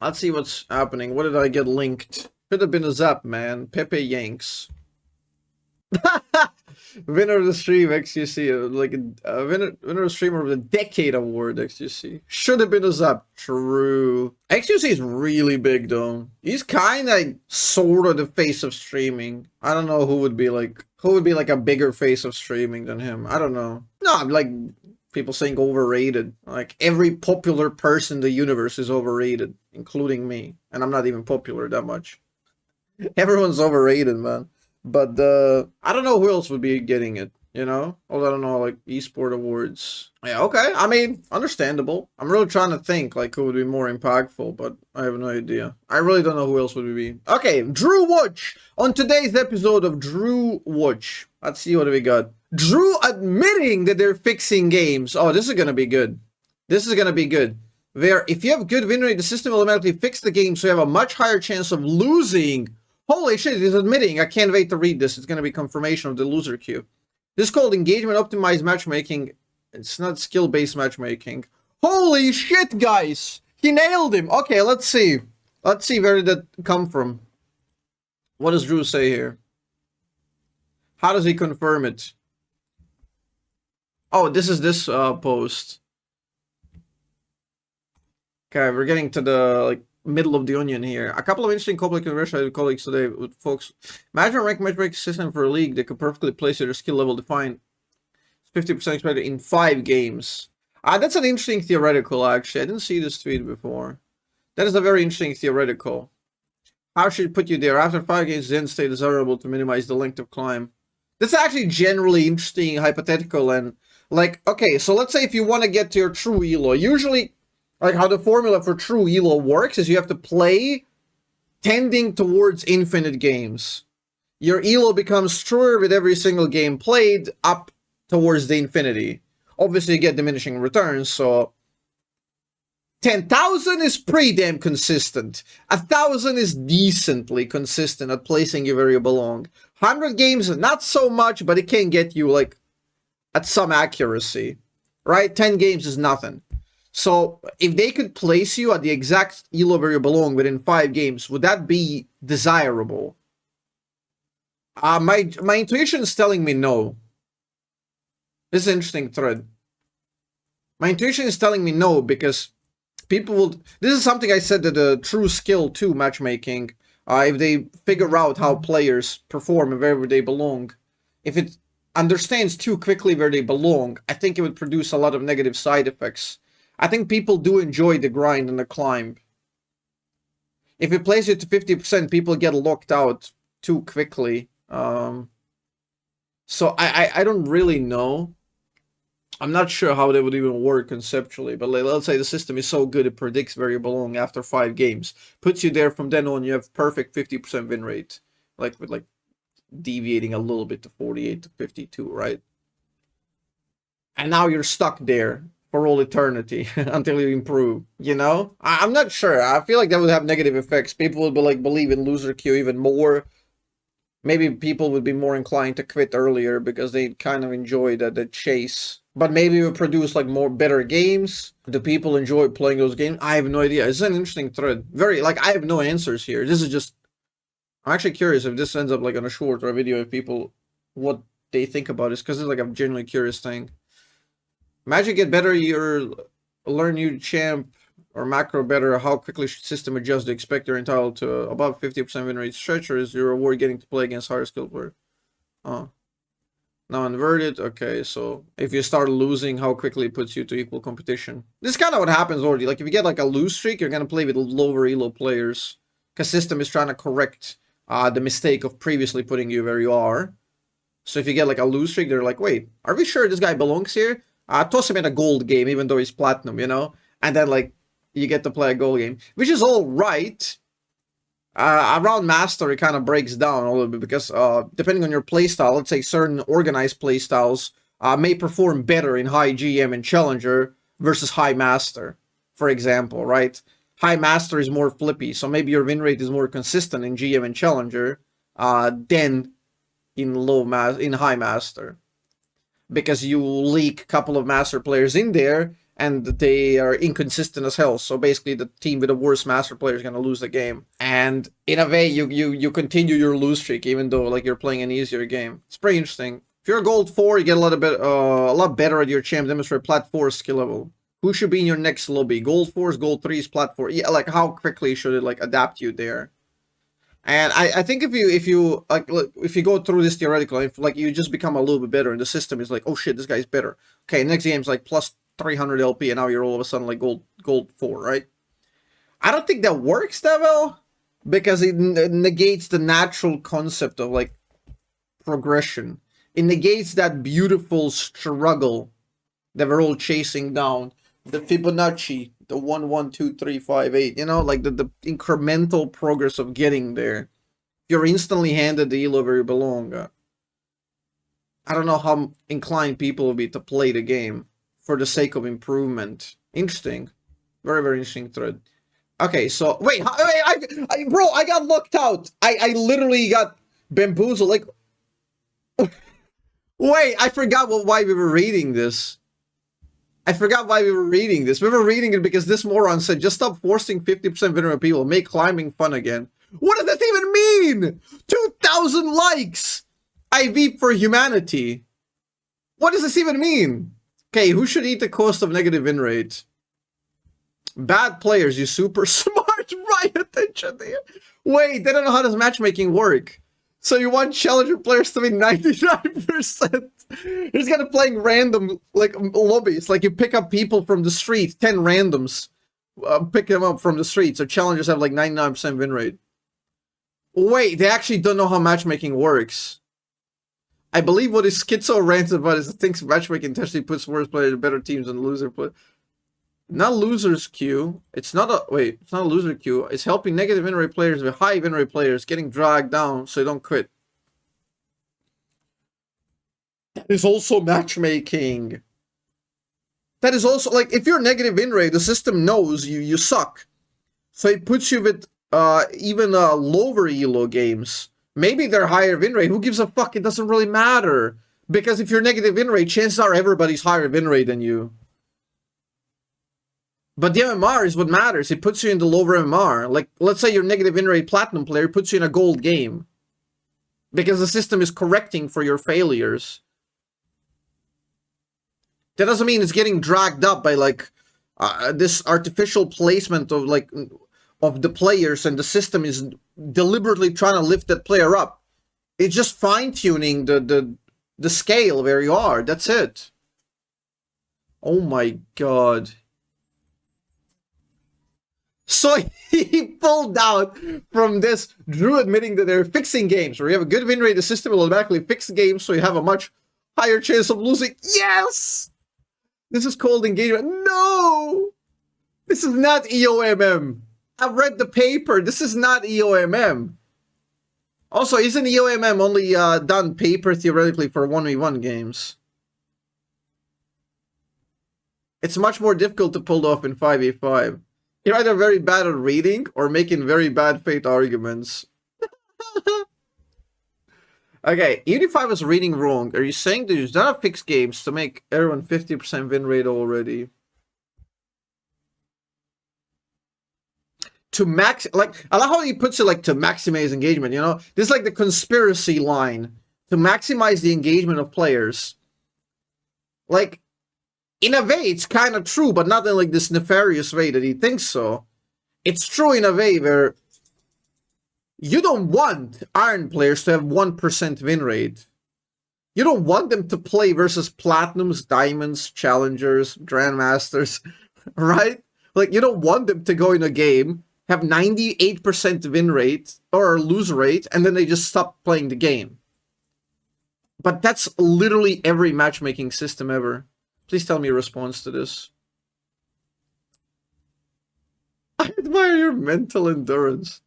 Let's see what's happening. What did I get linked? Could have been Azzapp, man. Pepe Yanks. Winner of the stream, XQC. Like a winner of the streamer of the decade award, XQC. Should have been Azzapp. True. XQC is really big though. He's kind of sort of the face of streaming. I don't know who would be like a bigger face of streaming than him. I don't know. No, I'm like people saying overrated. Like every popular person in the universe is overrated, including me. And I'm not even popular that much. Everyone's overrated, man. But I don't know who else would be getting it, you know? Well, I don't know, like esport awards. Yeah, okay. I mean, understandable. I'm really trying to think like who would be more impactful, but I have no idea. I really don't know who else would be. Okay, Drew Watch. On today's episode of Drew Watch, let's see what we got. Drew admitting that they're fixing games. Oh, this is gonna be good. This is gonna be good. Where if you have good win rate, the system will automatically fix the game, so you have a much higher chance of losing. Holy shit, he's admitting. I can't wait to read this. It's going to be confirmation of the LosersQ. This is called engagement optimized matchmaking. It's not skill-based matchmaking. Holy shit, guys. He nailed him. Okay, let's see. Let's see where did that come from. What does Drew say here? How does he confirm it? Oh, this is this post. Okay, we're getting to the like middle of the onion here. A couple of interesting public conversations with colleagues today with folks. Imagine a ranked matchmaking system for a league that could perfectly place their skill level defined 50% expected in 5 games. That's an interesting theoretical, actually. I didn't see this tweet before. That is a very interesting theoretical. How should it put you there? After 5 games, the end state is desirable to minimize the length of climb. That's actually generally interesting, hypothetical, and like, okay, so let's say if you want to get to your true elo, usually like how the formula for true elo works is you have to play tending towards infinite games. Your elo becomes truer with every single game played up towards the infinity. Obviously you get diminishing returns, so 10,000 is pretty damn consistent. 1,000 is decently consistent at placing you where you belong. 100 games, not so much, but it can get you like at some accuracy, right? 10 games is nothing. So if they could place you at the exact elo where you belong within 5 games, would that be desirable? My intuition is telling me no. This is an interesting thread. My intuition is telling me no because people will. This is something I said that the true skill to matchmaking. If they figure out how players perform and wherever they belong, if it understands too quickly where they belong, I think it would produce a lot of negative side effects. I think people do enjoy the grind and the climb. If it plays it to 50%, people get locked out too quickly. So I don't really know. I'm not sure how that would even work conceptually, but like, let's say the system is so good it predicts where you belong after 5 games. Puts you there from then on, you have perfect 50% win rate. Like with like deviating a little bit to 48 to 52, right? And now you're stuck there for all eternity until you improve, you know? I'm not sure. I feel like that would have negative effects. People would be like believe in LoserQ even more. Maybe people would be more inclined to quit earlier because they kind of enjoy the chase. But maybe it would produce like more better games. Do people enjoy playing those games? I have no idea. It's an interesting thread. Very like I have no answers here. This is just I'm actually curious if this ends up like on a short or a video if people what they think about this because it's like a genuinely curious thing. Magic get better, you learn new champ or macro better, how quickly should system adjust to expect you're entitled to above 50% win rate stretch, or is your reward getting to play against higher skill player? Oh. Now inverted, okay, so if you start losing, how quickly it puts you to equal competition. This is kind of what happens already, like if you get like a lose streak, you're going to play with lower elo players, because system is trying to correct the mistake of previously putting you where you are. So if you get like a lose streak, they're like, wait, are we sure this guy belongs here? Toss him in a gold game, even though he's platinum, you know? And then, like, you get to play a gold game. Which is all right. Around Master, it kind of breaks down a little bit because depending on your playstyle, let's say certain organized playstyles may perform better in high GM and Challenger versus high Master, for example, right? High Master is more flippy, so maybe your win rate is more consistent in GM and Challenger than in high Master. Because you leak a couple of Master players in there, and they are inconsistent as hell. So basically, the team with the worst master player is gonna lose the game. And in a way, you continue your lose streak even though like you're playing an easier game. It's pretty interesting. If you're a gold 4, you get a lot better at your champ. Demonstrate plat 4 skill level. Who should be in your next lobby? Gold 4s, gold 3s, plat 4. Yeah, like how quickly should it like adapt you there? And I think if you like if you go through this theoretical, if like you just become a little bit better and the system is like, oh shit, this guy's better. Okay, next game's like plus 300 LP and now you're all of a sudden like gold 4, right? I don't think that works that well because it negates the natural concept of like progression. It negates that beautiful struggle that we're all chasing down. The Fibonacci, the 1, 1, 2, 3, 5, 8, you know, like the incremental progress of getting there. You're instantly handed the elo where you belong. I don't know how inclined people will be to play the game for the sake of improvement. Interesting. Very, very interesting thread. Okay, so, wait, bro, I got locked out. I literally got bamboozled. Like, wait, I forgot why we were reading this. I forgot why we were reading this. We were reading it because this moron said, just stop forcing 50% veteran people. Make climbing fun again. What does that even mean? 2,000 likes! I weep for humanity. What does this even mean? Okay, who should eat the cost of negative win rate? Bad players, you super smart. Right, attention there. Wait, they don't know how does matchmaking work. So you want challenger players to be 99%. You're just kind of playing random like lobbies. Like you pick up people from the street, 10 randoms. Pick them up from the street. So challengers have like 99% win rate. Wait, they actually don't know how matchmaking works. I believe what is schizo ranted about is it thinks matchmaking intentionally puts worse players in better teams than loser players. Not LosersQ. It's not a wait. It's not a LosersQ. It's helping negative win rate players with high win rate players getting dragged down so they don't quit. That is also matchmaking. That is also like if you're negative win rate, the system knows you suck, so it puts you with even lower elo games. Maybe they're higher win rate. Who gives a fuck? It doesn't really matter because if you're negative win rate, chances are everybody's higher win rate than you. But the MMR is what matters. It puts you in the lower MMR. Like, let's say your negative win rate platinum player puts you in a gold game. Because the system is correcting for your failures. That doesn't mean it's getting dragged up by, like, this artificial placement of, like, of the players and the system is deliberately trying to lift that player up. It's just fine-tuning the scale where you are. That's it. Oh my god. So he pulled out from this Drew admitting that they're fixing games. Where you have a good win rate, the system will automatically fix games so you have a much higher chance of losing. Yes! This is called engagement. No! This is not EOMM. I've read the paper. This is not EOMM. Also, isn't EOMM only done paper theoretically for 1v1 games? It's much more difficult to pull off in 5v5. You're either very bad at reading or making very bad faith arguments. Okay, even if I was reading wrong, are you saying that you don't have fixed games to make everyone 50% win rate already? To max, like, I love how he puts it like to maximize engagement, you know? This is like the conspiracy line. To maximize the engagement of players. Like, in a way, it's kind of true, but not in like this nefarious way that he thinks so. It's true in a way where you don't want iron players to have 1% win rate. You don't want them to play versus platinums, diamonds, challengers, grandmasters, right? Like, you don't want them to go in a game, have 98% win rate or lose rate, and then they just stop playing the game. But that's literally every matchmaking system ever. Please tell me your response to this. I admire your mental endurance.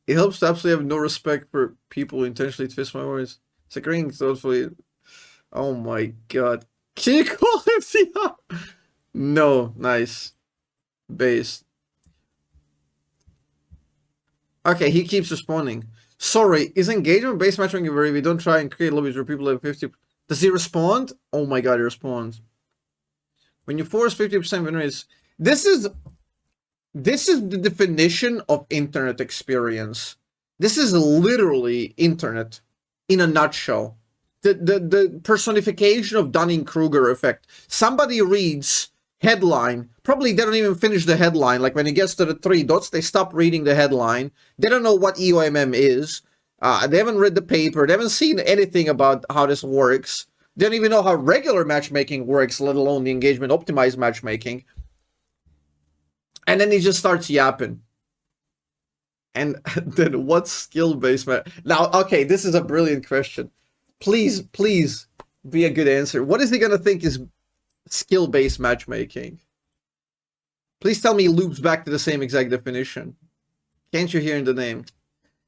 It helps to absolutely have no respect for people who intentionally twist my words. It's agreeing thoughtfully. Oh my god. Can you call him CR? No, nice. Base. Okay, he keeps responding. Sorry, is engagement-based matchmaking where we don't try and create lobbies where people have 50... Does he respond? Oh my god, he responds. When you force 50% win rates, this is the definition of internet experience. This is literally internet in a nutshell. The personification of Dunning-Kruger effect. Somebody reads headline. Probably they don't even finish the headline. Like when it gets to the 3 dots, they stop reading the headline. They don't know what EOMM is. They haven't read the paper. They haven't seen anything about how this works. They don't even know how regular matchmaking works, let alone the engagement optimized matchmaking. And then he just starts yapping. And then what's skill-based match? Now, okay, this is a brilliant question. Please be a good answer. What is he going to think is skill-based matchmaking? Please tell me he loops back to the same exact definition. Can't you hear in the name?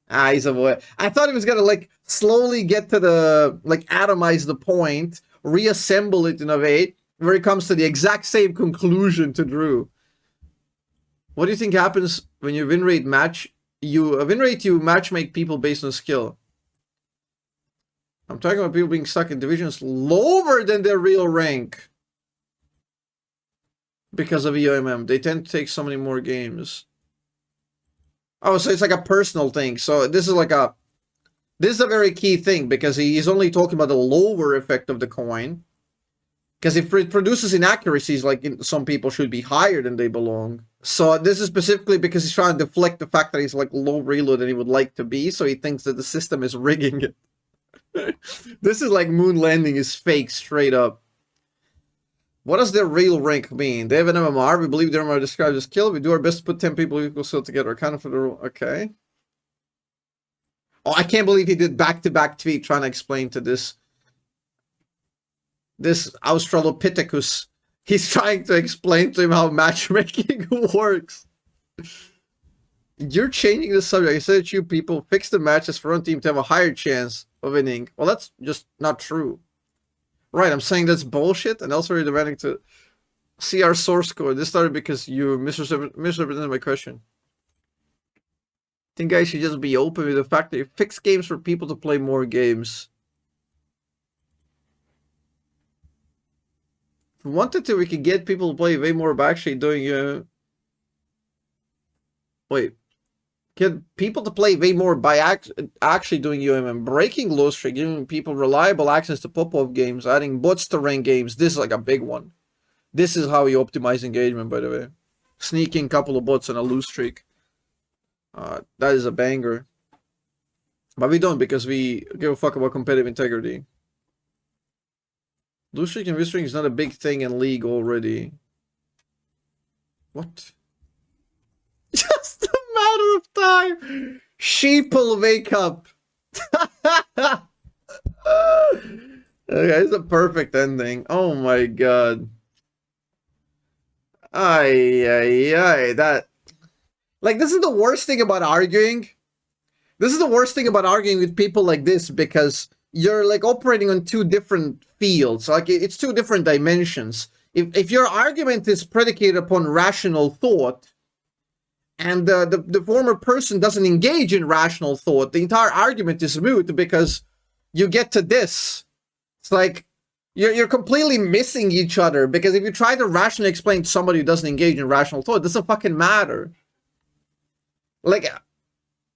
Ah, he's a boy. I thought he was going to, like, slowly get to the, like, atomize the point, reassemble it in a way where it comes to the exact same conclusion to Drew. What do you think happens when you win rate you matchmake people based on skill? I'm talking about people being stuck in divisions lower than their real rank because of EOMM. They tend to take so many more games. Oh, so it's like a personal thing. So this is a very key thing because he's only talking about the lower effect of the coin. Because if it produces inaccuracies, like some people should be higher than they belong. So this is specifically because he's trying to deflect the fact that he's like low reload than he would like to be. So he thinks that the system is rigging it. This is like moon landing is fake straight up. What does their real rank mean? They have an MMR. We believe their MMR describes as kill. We do our best to put 10 people equal skill together. Kind of for the rule. Okay. Oh, I can't believe he did back-to-back tweet trying to explain to this Australopithecus. He's trying to explain to him how matchmaking works. You're changing the subject. I said you people fix the matches for one team to have a higher chance of winning. Well, that's just not true. Right, I'm saying that's bullshit, and also you're demanding to see our source code. This started because you misrepresented my question. I think guys should just be open with the fact that you fix games for people to play more games. If we wanted to, we could get people to play way more by actually doing... Get people to play way more by actually doing UMM, breaking low streak, giving people reliable access to pop-off games, adding bots to rank games. This is like a big one. This is how you optimize engagement, by the way. Sneaking a couple of bots on a lose streak. That is a banger. But we don't because we give a fuck about competitive integrity. Lose streak and win streak is not a big thing in League already. What? Just a matter of time. Sheep will wake up. Okay, it's a perfect ending. Oh my god. That... Like, this is the worst thing about arguing. This is the worst thing about arguing with people like this because you're, like, operating on two different fields. Like, it's two different dimensions. If your argument is predicated upon rational thought, and the former person doesn't engage in rational thought, the entire argument is moot because you get to this. It's like, you're completely missing each other because if you try to rationally explain to somebody who doesn't engage in rational thought, it doesn't fucking matter. Like,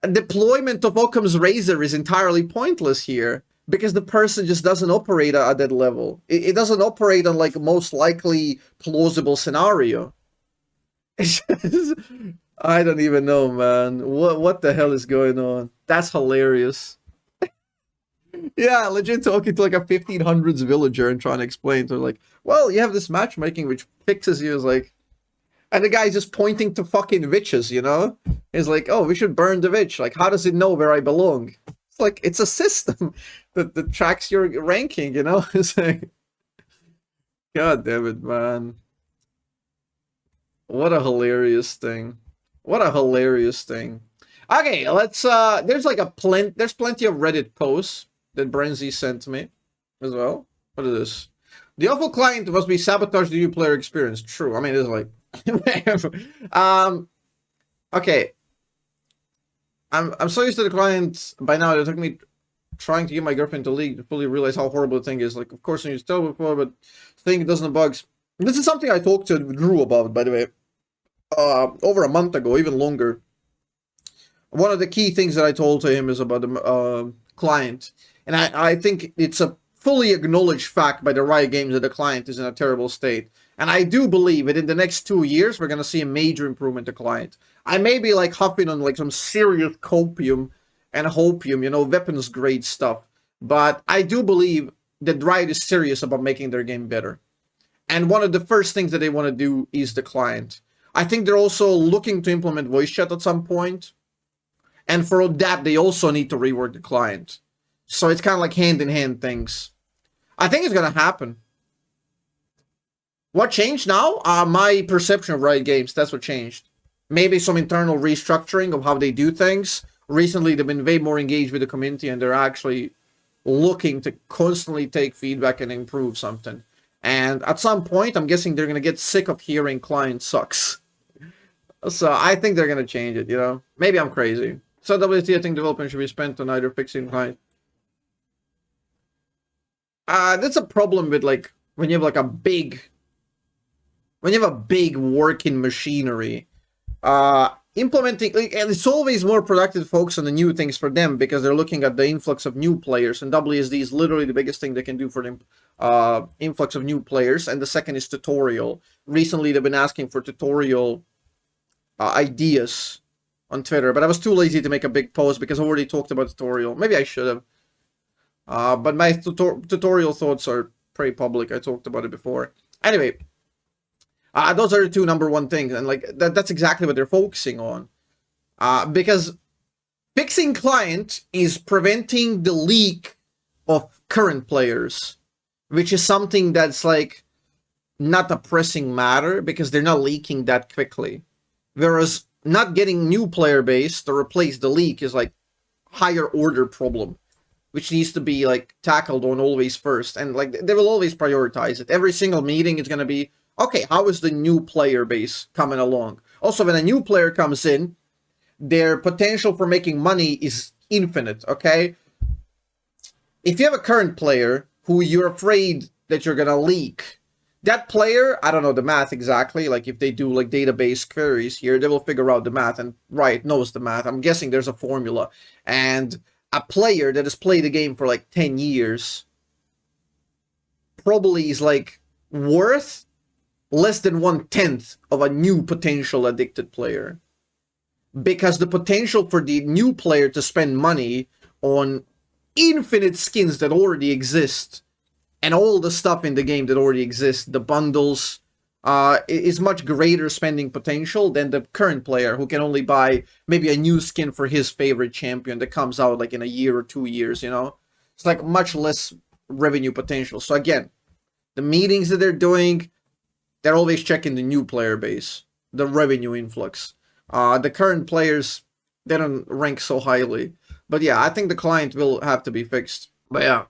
a deployment of Occam's razor is entirely pointless here because the person just doesn't operate at that level. It doesn't operate on, like, most likely plausible scenario. It's just, I don't even know, man. What the hell is going on? That's hilarious. Yeah, legit talking to like a 1500s villager and trying to explain to her, like, well, you have this matchmaking which fixes you. Is like, and the guy's just pointing to fucking witches, you know? He's like, oh, we should burn the witch. Like, how does it know where I belong? It's like, it's a system that tracks your ranking, you know? It's like, god damn it, man. What a hilarious thing. What a hilarious thing. Okay, let's there's like there's plenty of Reddit posts that Brenzy sent to me as well. What is this? The awful client must be sabotage the new player experience. True. I mean, it's like okay. I'm so used to the client by now it took me trying to get my girlfriend to League to fully realize how horrible the thing is. Like, of course I used to tell before, but the thing doesn't bugs. This is something I talked to Drew about, by the way, over a month ago, even longer. One of the key things that I told to him is about the client. And I think it's a fully acknowledged fact by the Riot Games that the client is in a terrible state. And I do believe that in the next 2 years, we're going to see a major improvement to client. I may be like huffing on like some serious copium and hopium, you know, weapons grade stuff. But I do believe that Riot is serious about making their game better. And one of the first things that they want to do is the client. I think they're also looking to implement voice chat at some point. And for that, they also need to rework the client. So it's kind of like hand-in-hand things. I think it's going to happen. What changed now? My perception of Riot Games. That's what changed. Maybe some internal restructuring of how they do things. Recently, they've been way more engaged with the community, and they're actually looking to constantly take feedback and improve something. And at some point, I'm guessing they're going to get sick of hearing client sucks. So I think they're going to change it, you know? Maybe I'm crazy. So WT, I think development should be spent on either fixing client. That's a problem with like when you have like a big working machinery. Implementing, and it's always more productive to focus on the new things for them because they're looking at the influx of new players, and WSD is literally the biggest thing they can do for them. Influx of new players, and the second is tutorial. Recently, they've been asking for tutorial ideas on Twitter, but I was too lazy to make a big post because I already talked about tutorial. Maybe I should have. But my tutorial thoughts are pretty public. I talked about it before. Anyway, those are the two number one things, and like that's exactly what they're focusing on. Because fixing client is preventing the leak of current players, which is something that's like not a pressing matter because they're not leaking that quickly. Whereas not getting new player base to replace the leak is like higher order problem, which needs to be like tackled on always first. And like they will always prioritize it. Every single meeting is going to be, okay, how is the new player base coming along? Also, when a new player comes in, their potential for making money is infinite, okay? If you have a current player who you're afraid that you're going to leak, that player, I don't know the math exactly, like if they do like database queries here, they will figure out the math, and Riot knows the math. I'm guessing there's a formula. And a player that has played the game for like 10 years probably is like worth less than 1/10 of a new potential addicted player. Because the potential for the new player to spend money on infinite skins that already exist and all the stuff in the game that already exists, the bundles, is much greater spending potential than the current player who can only buy maybe a new skin for his favorite champion that comes out like in a year or 2 years, you know? It's like much less revenue potential. So again, the meetings that they're doing, they're always checking the new player base, the revenue influx. The current players, they don't rank so highly. But yeah, I think the client will have to be fixed. But yeah.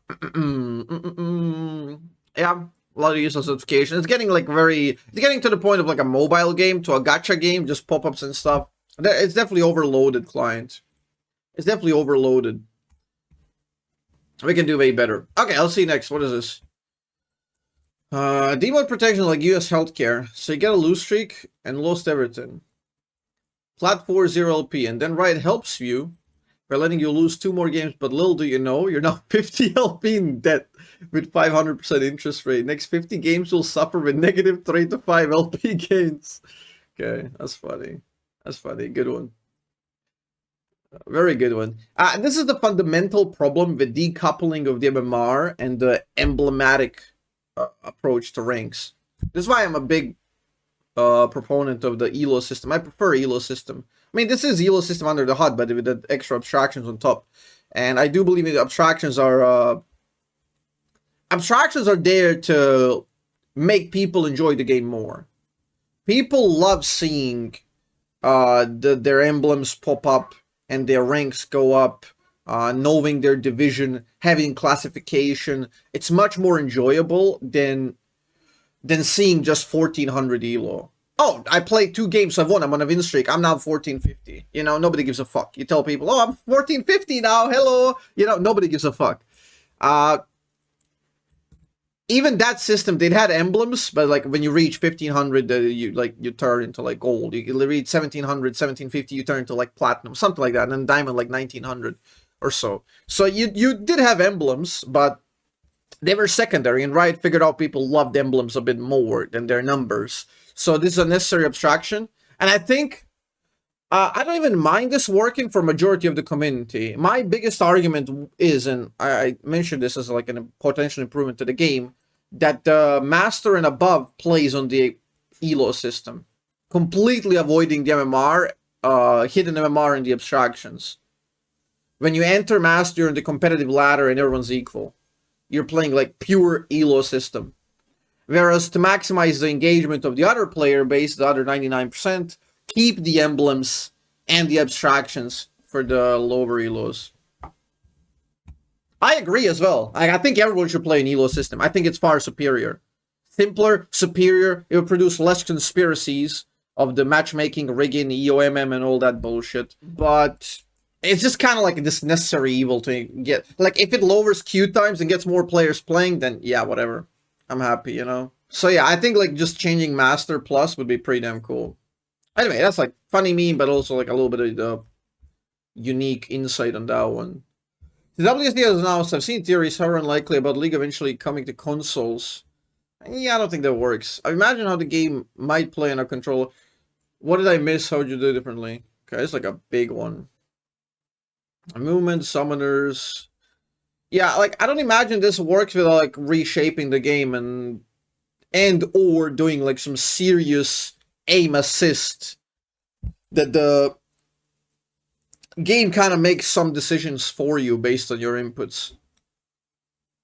Yeah, a lot of useless notifications. It's getting like it's getting to the point of like a mobile game to a gacha game, just pop-ups and stuff. It's definitely overloaded, client. It's definitely overloaded. We can do way better. Okay, I'll see you next. What is this? Demote Protection like US healthcare. So you get a lose streak and lost everything. Flat 4-0 LP, and then Riot helps you by letting you lose 2 more games, but little do you know, you're now 50 LP in debt with 500% interest rate. Next 50 games will suffer with negative 3 to 5 LP gains. Okay, that's funny. That's funny. Good one. Very good one. This is the fundamental problem with decoupling of the MMR and the emblematic approach to ranks. This is why I'm a big proponent of the ELO system. I prefer ELO system. I mean, this is ELO system under the HUD, but with the extra abstractions on top. And I do believe the abstractions are there to make people enjoy the game more. People love seeing their emblems pop up and their ranks go up, knowing their division, having classification. It's much more enjoyable than seeing just 1400 ELO. Oh, I played 2 games, I've won, I'm on a win streak, I'm now 1450. You know, nobody gives a fuck. You tell people, oh, I'm 1450 now, hello. You know, nobody gives a fuck. even that system, they had emblems, but like when you reach 1500, you turn into like gold. You reach 1700, 1750, you turn into like platinum, something like that, and then diamond like 1900 or so. So you did have emblems, but they were secondary, and Riot figured out people loved emblems a bit more than their numbers. So this is a necessary abstraction, and I think I don't even mind this working for majority of the community. My biggest argument is, and I mentioned this as like a potential improvement to the game, that the Master and above plays on the ELO system, completely avoiding the MMR, hidden MMR and the abstractions. When you enter Master, you're in the competitive ladder and everyone's equal. You're playing like pure ELO system. Whereas to maximize the engagement of the other player base, the other 99%, keep the emblems and the abstractions for the lower elos. I agree as well. I think everyone should play an elo system. I think it's far superior. Simpler, superior. It would produce less conspiracies of the matchmaking, rigging, EOMM, and all that bullshit. But it's just kind of like this necessary evil to get. Like, if it lowers queue times and gets more players playing, then yeah, whatever. I'm happy, you know? So yeah, I think like just changing Master Plus would be pretty damn cool. Anyway, that's like funny meme, but also like a little bit of the unique insight on that one. The WSD has announced, I've seen theories how unlikely about League eventually coming to consoles. Yeah, I don't think that works. I imagine how the game might play on a controller. What did I miss? How would you do it differently? Okay, it's like a big one. Movement, summoners. Yeah, like I don't imagine this works without like reshaping the game and or doing like some serious aim assist that the game kind of makes some decisions for you based on your inputs,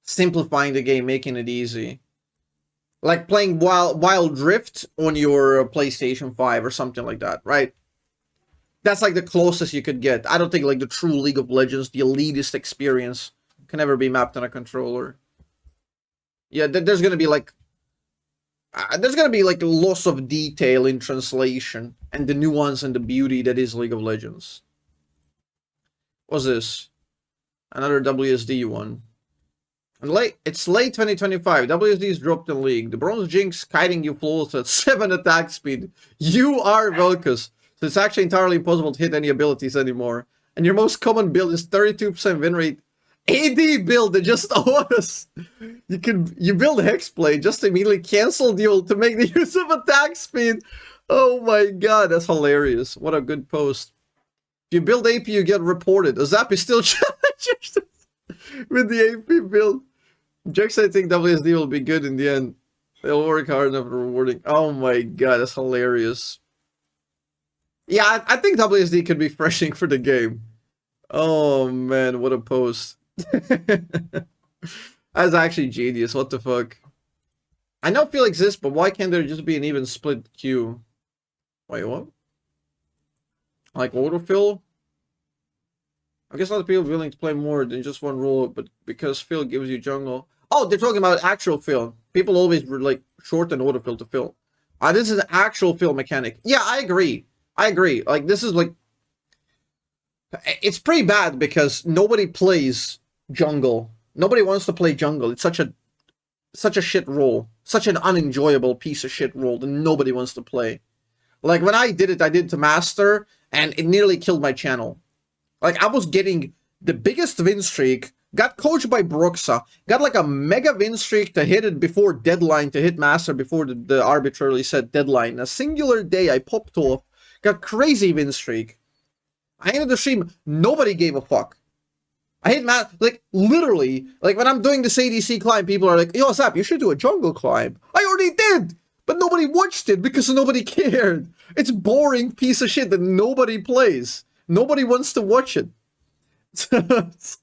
simplifying the game, making it easy, like playing Wild Rift on your PlayStation 5 or something like that, right? That's like the closest you could get. I don't think like the true League of Legends, the elitist experience, can ever be mapped on a controller. Yeah, there's gonna be like loss of detail in translation and the nuance and the beauty that is League of Legends. What's this? Another WSD one. And it's late 2025. WSD is dropped in League. The Bronze Jinx kiting you flawless at 7 attack speed. You are VelKoz. So it's actually entirely impossible to hit any abilities anymore. And your most common build is 32% win rate. AD build that just autos. You build Hexblade, just immediately cancel the ult to make the use of attack speed. Oh my god, that's hilarious. What a good post. If you build AP, you get reported. Azzapp is still challenged with the AP build. Jax, I think WSD will be good in the end. They'll work hard enough for rewarding. Oh my god, that's hilarious. Yeah, I think WSD could be freshing for the game. Oh man, what a post. That's actually genius. What the fuck? I know Feel exists, but why can't there just be an even split queue? Wait, what? Like autofill? I guess a lot of people are willing to play more than just one role, but because Phil gives you jungle. Oh, they're talking about actual fill. People always like shorten autofill to fill. This is an actual fill mechanic. Yeah, I agree. I agree. Like, this is like... It's pretty bad because nobody plays jungle. Nobody wants to play jungle. It's such a shit role. Such an unenjoyable piece of shit role that nobody wants to play. Like, when I did it to Master, and it nearly killed my channel. Like, I was getting the biggest win streak, got coached by Broxa, got like a mega win streak to hit it before deadline, to hit Master before the arbitrarily set deadline. A singular day, I popped off, got crazy win streak. I ended the stream, nobody gave a fuck. I hit like, literally, like, when I'm doing this ADC climb, people are like, yo, Azzapp, you should do a jungle climb. I already did! But nobody watched it because nobody cared. It's boring piece of shit that nobody plays. Nobody wants to watch it. It's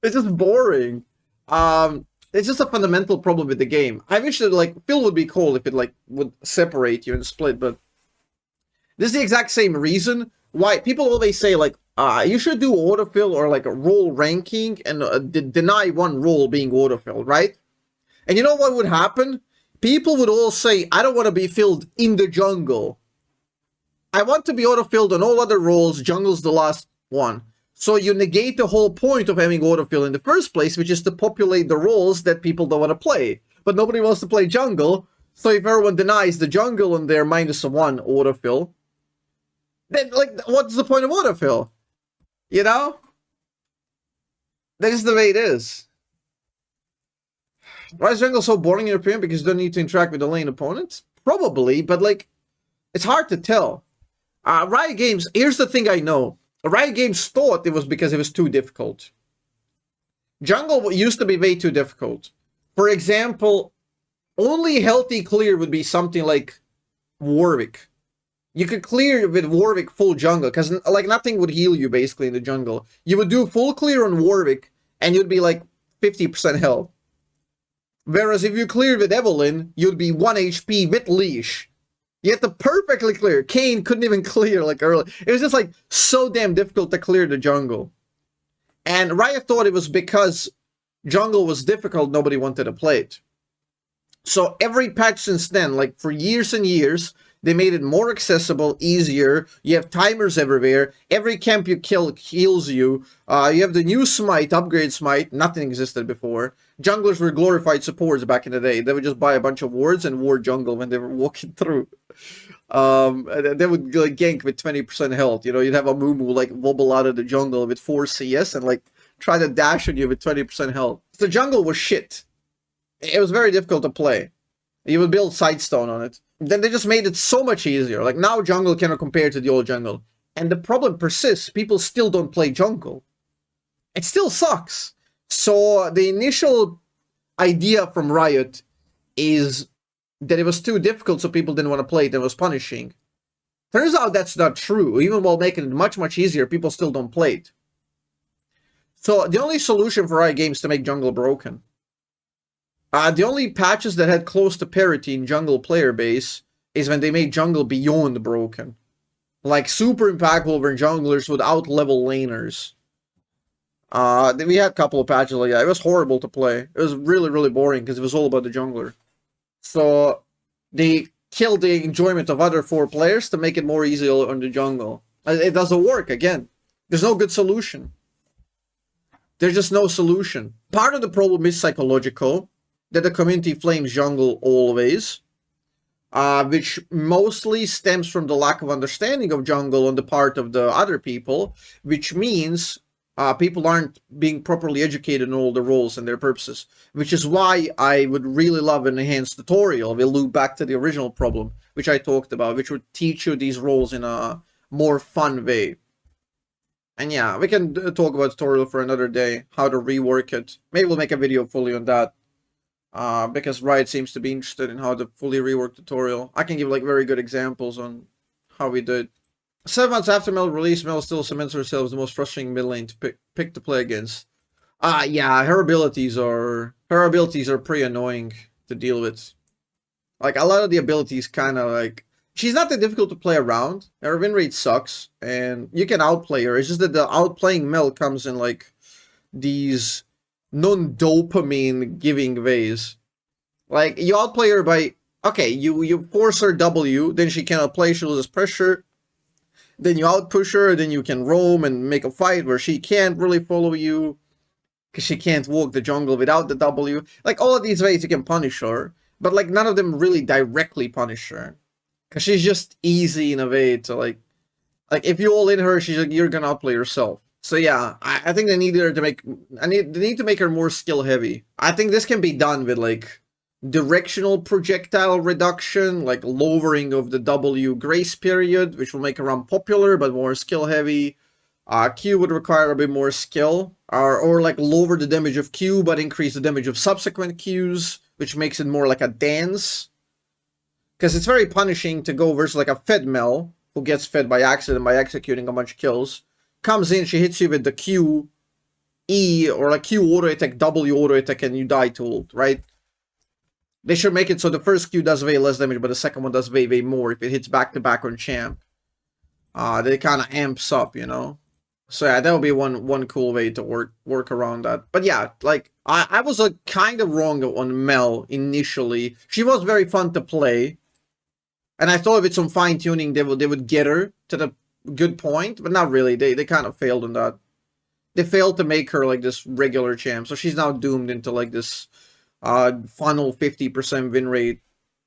just boring. It's just a fundamental problem with the game. I wish that, like, Phil would be cool if it, like, would separate you and split, but this is the exact same reason why people always say, like, you should do autofill or, like, a role ranking and deny one role being autofill, right? And you know what would happen? People would all say, I don't want to be filled in the jungle. I want to be auto-filled on all other roles. Jungle's the last one. So you negate the whole point of having autofill in the first place, which is to populate the roles that people don't want to play. But nobody wants to play jungle, so if everyone denies the jungle and their -1 autofill, then, like, what's the point of autofill? You know? That is the way it is. Why is jungle so boring in your opinion? Because you don't need to interact with the lane opponents? Probably, but, like, it's hard to tell. Riot Games, here's the thing I know. Riot Games thought it was because it was too difficult. Jungle used to be way too difficult. For example, only healthy clear would be something like Warwick. You could clear with Warwick full jungle, because like nothing would heal you basically in the jungle. You would do full clear on Warwick, and you'd be like 50% health. Whereas if you cleared with Evelynn, you'd be 1 HP with leash. You had to perfectly clear. Kayn couldn't even clear like early. It was just like so damn difficult to clear the jungle. And Riot thought it was because jungle was difficult, nobody wanted to play it. So every patch since then, like for years and years, they made it more accessible, easier. You have timers everywhere. Every camp you kill heals you. You have the new smite, upgrade smite. Nothing existed before. Junglers were glorified supports back in the day. They would just buy a bunch of wards and ward jungle when they were walking through. They would like gank with 20% health. You know, you'd have a Mumu like wobble out of the jungle with 4 CS and like try to dash on you with 20% health. The jungle was shit. It was very difficult to play. You would build Sightstone on it. Then they just made it so much easier. Like now jungle cannot compare to the old jungle. And the problem persists. People still don't play jungle. It still sucks. So the initial idea from Riot is that it was too difficult so people didn't want to play it and was punishing. Turns out that's not true. Even while making it much, much easier, people still don't play it. So the only solution for Riot Games is to make jungle broken. The only patches that had close to parity in jungle player base is when they made jungle beyond broken. Like super impactful when junglers would out-level laners. We had a couple of patches like that. It was horrible to play. It was really, really boring because it was all about the jungler. So they killed the enjoyment of other 4 players to make it more easy on the jungle. It doesn't work, again. There's no good solution. There's just no solution. Part of the problem is psychological. That the community flames jungle always, which mostly stems from the lack of understanding of jungle on the part of the other people, which means people aren't being properly educated on all the roles and their purposes, which is why I would really love an enhanced tutorial. We'll loop back to the original problem, which I talked about, which would teach you these roles in a more fun way. And yeah, we can talk about tutorial for another day, how to rework it. Maybe we'll make a video fully on that. Because Riot seems to be interested in how to fully rework tutorial. I can give like very good examples on how we did. 7 months after Mel release, Mel still cements herself as the most frustrating mid lane to pick to play against. Yeah, her abilities are pretty annoying to deal with. Like a lot of the abilities kind of like, she's not that difficult to play around. Her win rate sucks and you can outplay her. It's just that the outplaying Mel comes in like these non-dopamine giving ways. Like you outplay her by, okay, you force her W, then she cannot play, she loses pressure, then you outpush her, then you can roam and make a fight where she can't really follow you because she can't walk the jungle without the W. Like all of these ways you can punish her, but like none of them really directly punish her because she's just easy in a way to like if you all in her, she's like, you're gonna outplay yourself. So yeah, I think they need her to make. They need to make her more skill heavy. I think this can be done with like directional projectile reduction, like lowering of the W grace period, which will make her unpopular but more skill heavy. Q would require a bit more skill, or like lower the damage of Q but increase the damage of subsequent Qs, which makes it more like a dance. Because it's very punishing to go versus like a fed Mel who gets fed by accident by executing a bunch of kills. Comes in, she hits you with the Q, E, or like Q auto attack, W auto attack, and you die to ult, right? They should make it so the first Q does way less damage, but the second one does way more if it hits back to back on champ. They kind of amps up, you know? So yeah, that would be one cool way to work around that. But yeah, like, I was kind of wrong on Mel initially. She was very fun to play. And I thought with some fine-tuning, they would get her to the good point, but not really. They kind of failed on that. they failed to make her like this regular champ, so she's now doomed into like this final 50% win rate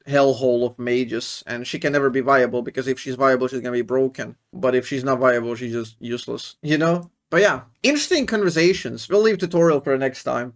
hellhole of mages, and she can never be viable, because if she's viable, she's gonna be broken. But if she's not viable, she's just useless, you know? But yeah, interesting conversations. We'll leave tutorial for next time.